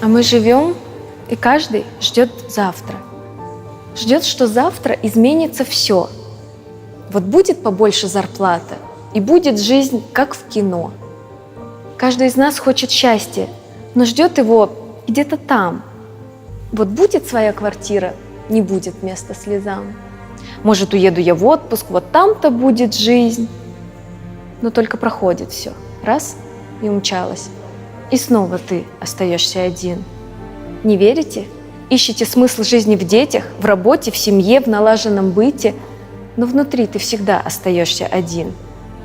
А мы живем, и каждый ждет завтра. Ждет, что завтра изменится все. Вот будет побольше зарплата, и будет жизнь, как в кино. Каждый из нас хочет счастья, но ждет его где-то там. Вот будет своя квартира, не будет места слезам. Может, уеду я в отпуск, вот там-то будет жизнь. Но только проходит все. Раз — и умчалась. И снова ты остаешься один. Не верите? Ищете смысл жизни в детях, в работе, в семье, в налаженном быте. Но внутри ты всегда остаешься один.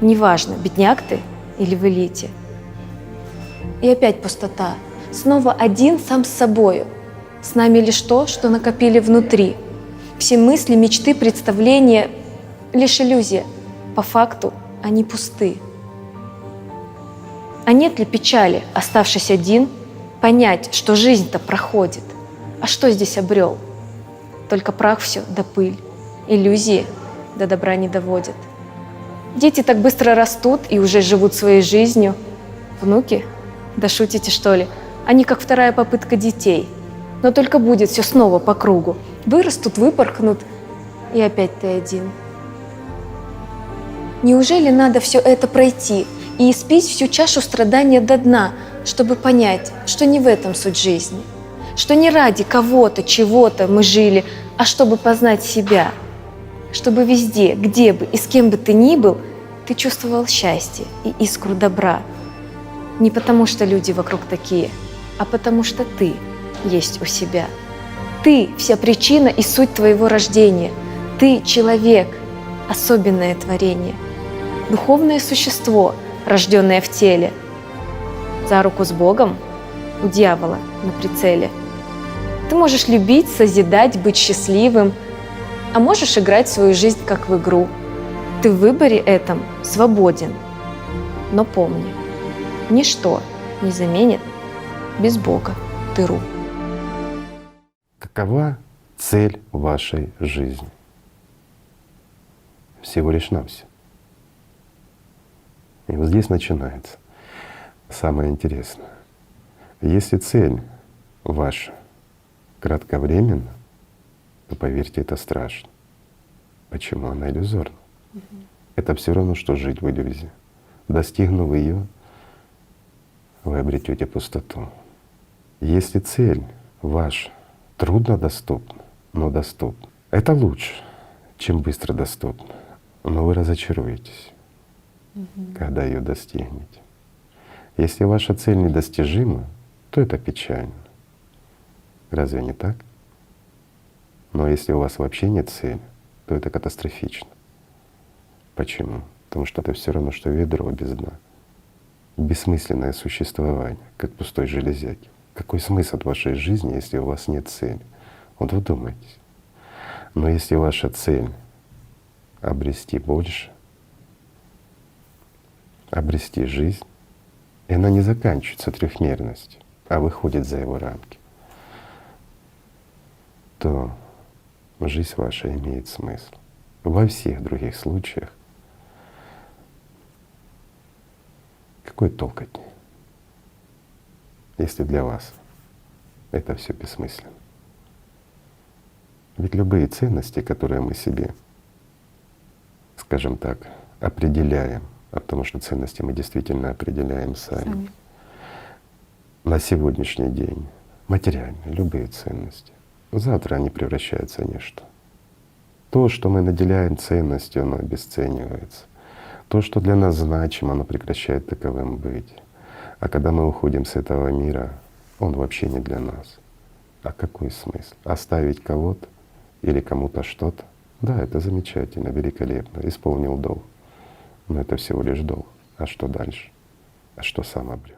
Неважно, бедняк ты или в элите. И опять пустота. Снова один сам с собою. С нами лишь то, что накопили внутри. Все мысли, мечты, представления — лишь иллюзия. По факту они пусты. А нет ли печали, оставшись один, понять, что жизнь-то проходит? А что здесь обрел? Только прах все да пыль. Иллюзии до добра не доводят. Дети так быстро растут и уже живут своей жизнью. Внуки? Да шутите, что ли? Они как вторая попытка детей. Но только будет все снова по кругу. Вырастут, выпорхнут, и опять ты один. Неужели надо все это пройти и испить всю чашу страдания до дна, чтобы понять, что не в этом суть жизни, что не ради кого-то, чего-то мы жили, а чтобы познать себя, чтобы везде, где бы и с кем бы ты ни был, ты чувствовал счастье и искру добра. Не потому, что люди вокруг такие, а потому, что ты есть у себя. Ты — вся причина и суть твоего рождения. Ты — человек, особенное творение, духовное существо, рожденное в теле. За руку с Богом у дьявола на прицеле. Ты можешь любить, созидать, быть счастливым, а можешь играть свою жизнь как в игру. Ты в выборе этом свободен. Но помни, ничто не заменит без Бога дыру. Какова цель вашей жизни? Всего лишь навсего. И вот здесь начинается самое интересное. Если цель ваша кратковременна, то поверьте, это страшно. Почему? Она иллюзорна. Это все равно, что жить в иллюзии. Достигнув ее, вы обретете пустоту. Если цель ваша труднодоступна, но доступна, это лучше, чем быстро доступна. Но вы разочаруетесь, когда ее достигнете. Если ваша цель недостижима, то это печально. Разве не так? Но если у вас вообще нет цели, то это катастрофично. Почему? Потому что это все равно, что ведро без дна. Бессмысленное существование, как пустой железяки. Какой смысл вашей жизни, если у вас нет цели? Вот вы думаете. Но если ваша цель — обрести больше, обрести жизнь, и она не заканчивается трехмерностью, а выходит за его рамки, то жизнь ваша имеет смысл. Во всех других случаях какой толк от ней, если для вас это все бессмысленно? Ведь любые ценности, которые мы себе, скажем так, определяем, а потому что ценности мы действительно определяем сами. На сегодняшний день материальные, любые ценности, завтра они превращаются в ничто. То, что мы наделяем ценностью, оно обесценивается. То, что для нас значимо, оно прекращает таковым быть. А когда мы уходим с этого мира, он вообще не для нас. А какой смысл? Оставить кого-то или кому-то что-то? Да, это замечательно, великолепно, исполнил долг. Но это всего лишь долг. А что дальше? А что сам обрел?